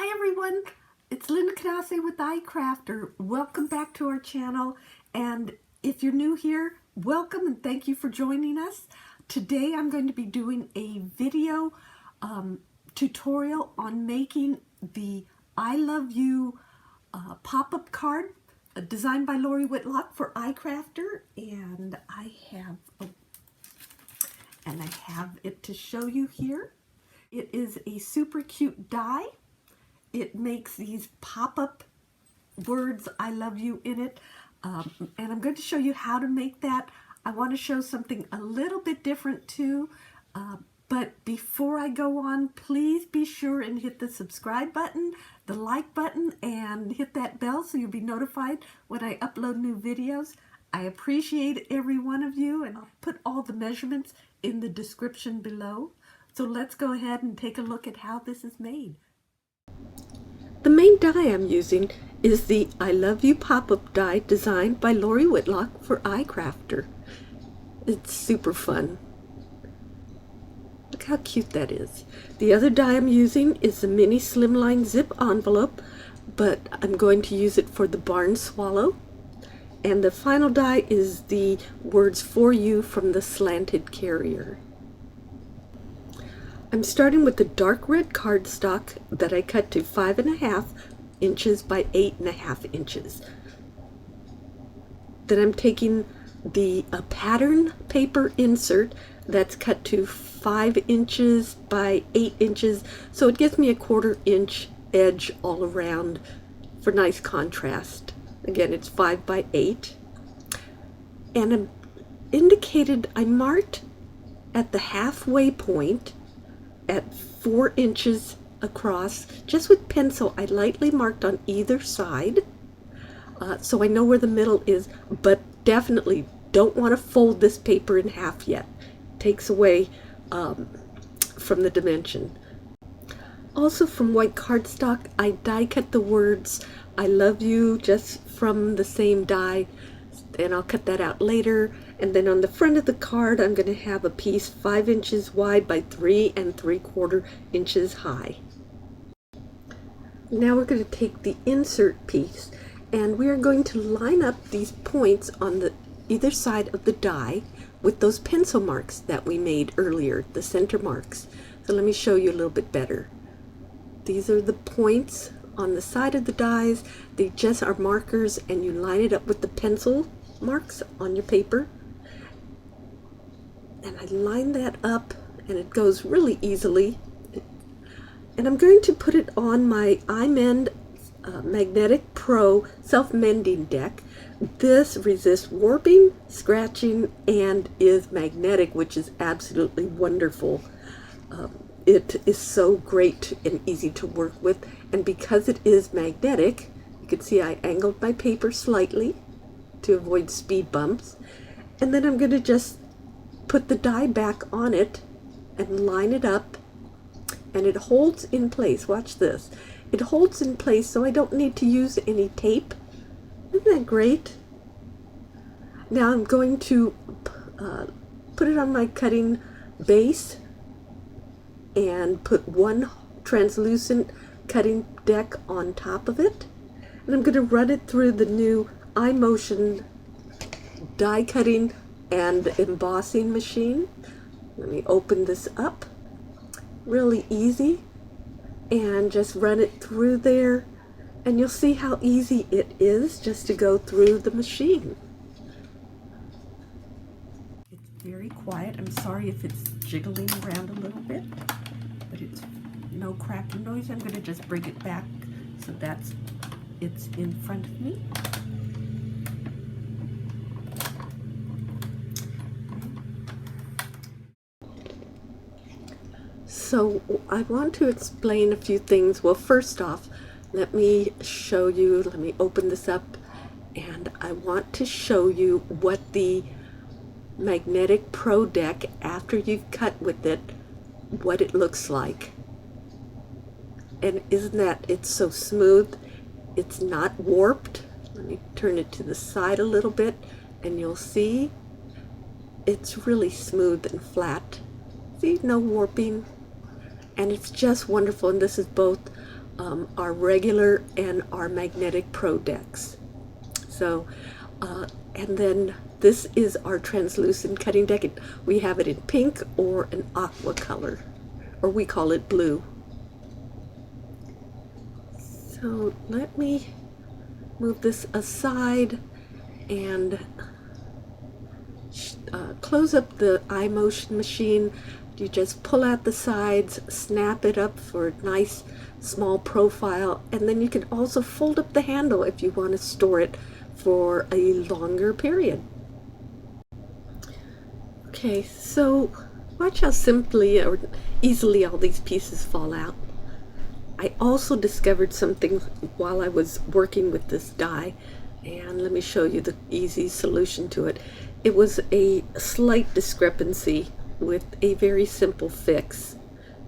Hi everyone, it's LyndaKanase with i-crafter. Welcome back to our channel, and if you're new here, welcome and thank you for joining us. Today I'm going to be doing a video tutorial on making the I Love You pop-up card designed by Lori Whitlock for i-crafter, and I have it to show you here. It is a super cute die. It makes these pop-up words, I love you, in it. And I'm going to show you how to make that. I want to show something a little bit different too. But before I go on, please be sure and hit the subscribe button, the like button, and hit that bell so you'll be notified when I upload new videos. I appreciate every one of you, and I'll put all the measurements in the description below. So let's go ahead and take a look at how this is made. The main die I'm using is the I Love You pop-up die designed by Lori Whitlock for i-crafter. It's super fun. Look how cute that is. The other die I'm using is the mini Slimline zip envelope, but I'm going to use it for the barn swallow. And the final die is the words for you from the Slanted Carrier. I'm starting with the dark red cardstock that I cut to 5.5 inches by 8.5 inches. Then I'm taking the pattern paper insert that's cut to 5 inches by 8 inches, so it gives me a 1/4 inch edge all around for nice contrast. Again, it's 5 by 8. And I marked at the halfway point at 4 inches across, just with pencil. I lightly marked on either side, so I know where the middle is, but definitely don't want to fold this paper in half yet. It takes away from the dimension. Also, from white cardstock, I die cut the words I love you just from the same die, and I'll cut that out later. And then on the front of the card, I'm going to have a piece 5 inches wide by 3 3/4 inches high. Now we're going to take the insert piece, and we are going to line up these points on the either side of the die with those pencil marks that we made earlier, the center marks. So let me show you a little bit better. These are the points on the side of the dies. They just are markers, and you line it up with the pencil marks on your paper. And I line that up, and it goes really easily. And I'm going to put it on my Magnetic PRO Self-Mending Deck. This resists warping, scratching, and is magnetic, which is absolutely wonderful. It is so great and easy to work with, and because it is magnetic, you can see I angled my paper slightly to avoid speed bumps. And then I'm going to just put the die back on it and line it up, and it holds in place. Watch this. It holds in place, so I don't need to use any tape. Isn't that great? Now I'm going to put it on my cutting base and put one translucent cutting deck on top of it, and I'm going to run it through the new iMotion die cutting and embossing machine. Let me open this up. Really easy, and just run it through there, and you'll see how easy it is just to go through the machine. It's very quiet. I'm sorry if it's jiggling around a little bit, but it's no cracking noise. I'm going to just bring it back so it's in front of me. So I want to explain a few things. Well, first off, let me open this up, and I want to show you what the Magnetic Pro deck, after you've cut with it, what it looks like. And isn't that, it's so smooth. It's not warped. Let me turn it to the side a little bit, and you'll see it's really smooth and flat. See, no warping. And it's just wonderful. And this is both our regular and our Magnetic Pro decks. So, and then this is our translucent cutting deck. We have it in pink or an aqua color, or we call it blue. So let me move this aside and close up the iMotion machine. You just pull out the sides, snap it up for a nice small profile, and then you can also fold up the handle if you want to store it for a longer period. Okay, so watch how simply or easily all these pieces fall out. I also discovered something while I was working with this die, and let me show you the easy solution to it. It was a slight discrepancy with a very simple fix.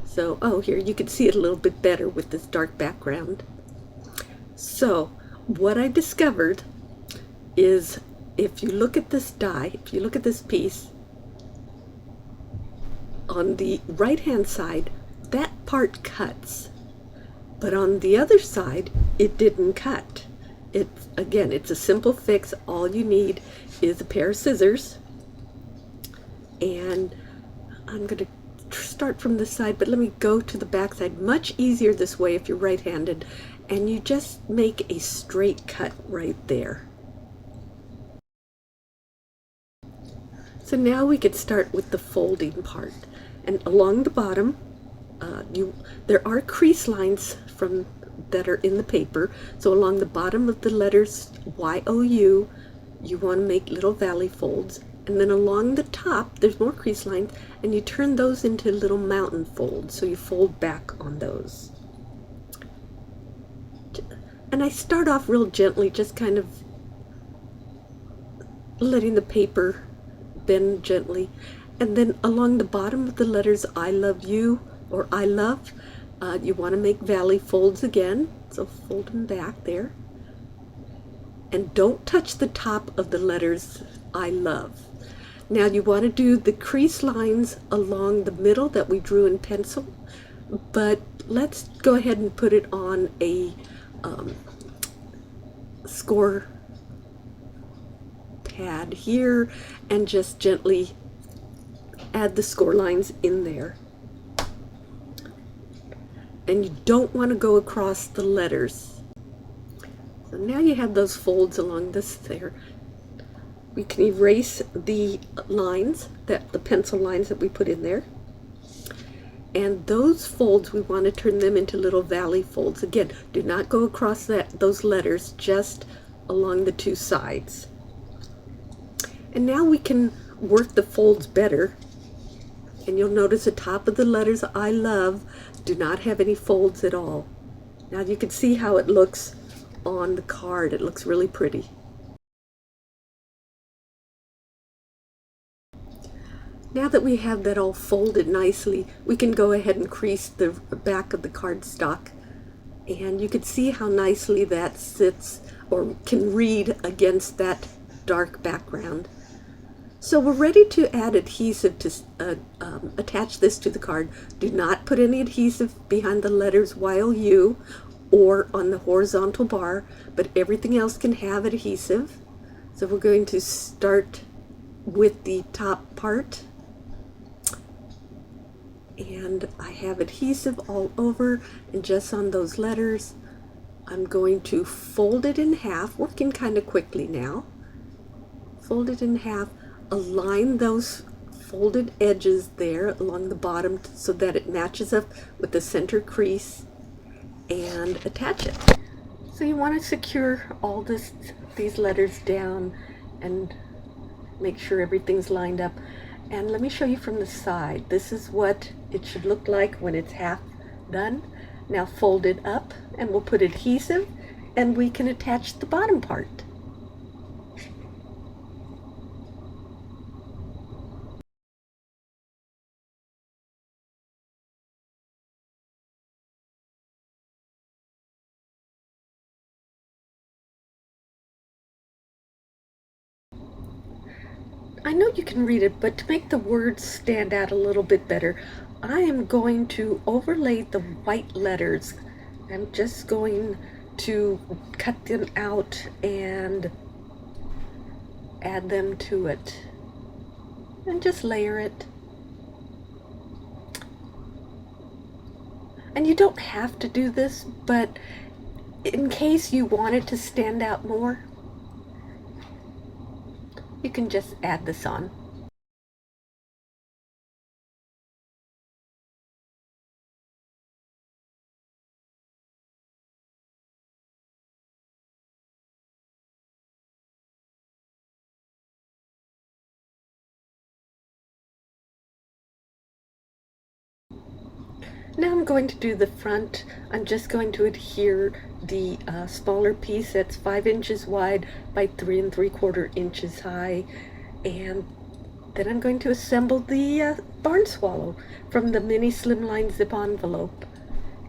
So, oh, here you can see it a little bit better with this dark background. So, what I discovered is if you look at this die, if you look at this piece, on the right-hand side, that part cuts. But on the other side, it didn't cut. Again, it's a simple fix. All you need is a pair of scissors. And I'm going to start from this side, but let me go to the back side. Much easier this way if you're right-handed. And you just make a straight cut right there. So now we could start with the folding part. And along the bottom, there are crease lines that are in the paper. So along the bottom of the letters Y-O-U, you want to make little valley folds. And then along the top, there's more crease lines, and you turn those into little mountain folds. So you fold back on those. And I start off real gently, just kind of letting the paper bend gently. And then along the bottom of the letters I love you or I love, you want to make valley folds again. So fold them back there. And don't touch the top of the letters I love. Now you want to do the crease lines along the middle that we drew in pencil, but let's go ahead and put it on a score pad here and just gently add the score lines in there. And you don't want to go across the letters. So now you have those folds along this there. We can erase the lines, the pencil lines that we put in there. And those folds, we want to turn them into little valley folds. Again, do not go across those letters, just along the two sides. And now we can work the folds better. And you'll notice the top of the letters I love do not have any folds at all. Now you can see how it looks on the card. It looks really pretty. Now that we have that all folded nicely, we can go ahead and crease the back of the cardstock. And you can see how nicely that sits or can read against that dark background. So we're ready to add adhesive to attach this to the card. Do not put any adhesive behind the letters Y-O-U or on the horizontal bar, but everything else can have adhesive. So we're going to start with the top part. And I have adhesive all over, and just on those letters, I'm going to fold it in half, working kind of quickly now. Fold it in half. Align those folded edges there along the bottom so that it matches up with the center crease, and attach it. So you want to secure all these letters down and make sure everything's lined up. And let me show you from the side. This is what it should look like when it's half done. Now fold it up and we'll put adhesive and we can attach the bottom part. I know you can read it, but to make the words stand out a little bit better, I am going to overlay the white letters I'm just going to cut them out and add them to it and just layer it. And you don't have to do this, but in case you want it to stand out more, you can just add this on. Now I'm going to do the front. I'm just going to adhere the smaller piece that's 5 inches wide by 3 3/4 inches high, and then I'm going to assemble the barn swallow from the mini Slimline zip envelope,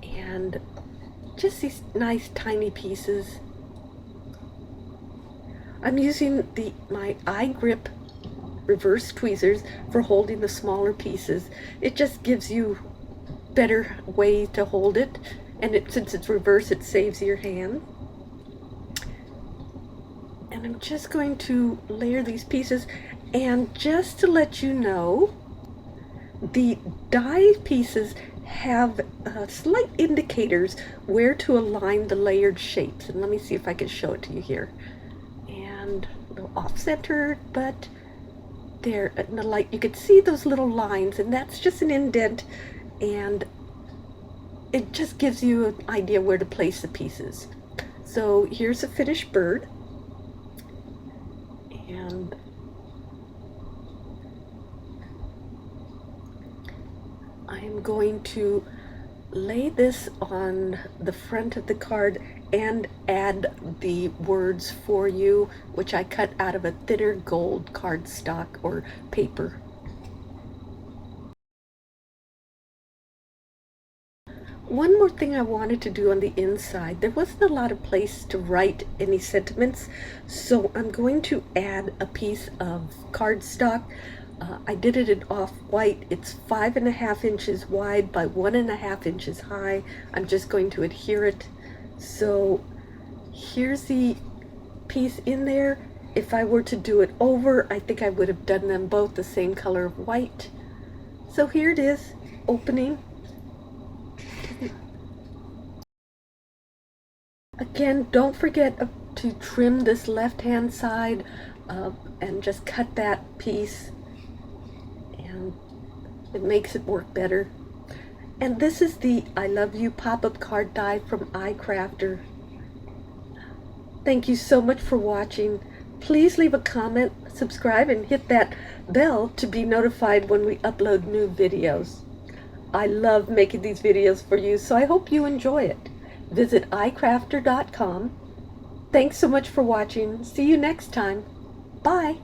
and just these nice tiny pieces. I'm using my i-grip reverse tweezers for holding the smaller pieces. It just gives you better way to hold it, and since it's reverse, it saves your hand. And I'm just going to layer these pieces, and just to let you know, the die pieces have slight indicators where to align the layered shapes, and let me see if I can show it to you here. And a little off-centered, but there in the light you can see those little lines, and that's just an indent, and it just gives you an idea where to place the pieces. So here's a finished bird, and I'm going to lay this on the front of the card and add the words for you, which I cut out of a thinner gold cardstock or paper. One more thing I wanted to do on the inside. There wasn't a lot of place to write any sentiments, so I'm going to add a piece of cardstock. I did it in off-white. It's 5.5 inches wide by 1.5 inches high. I'm just going to adhere it. So here's the piece in there. If I were to do it over, I think I would have done them both the same color of white. So here it is, opening. Again, don't forget to trim this left-hand side and just cut that piece, and it makes it work better. And this is the I Love You pop-up card die from i-crafter. Thank you so much for watching. Please leave a comment, subscribe, and hit that bell to be notified when we upload new videos. I love making these videos for you, so I hope you enjoy it. Visit i-crafterart.com. Thanks so much for watching. See you next time. Bye.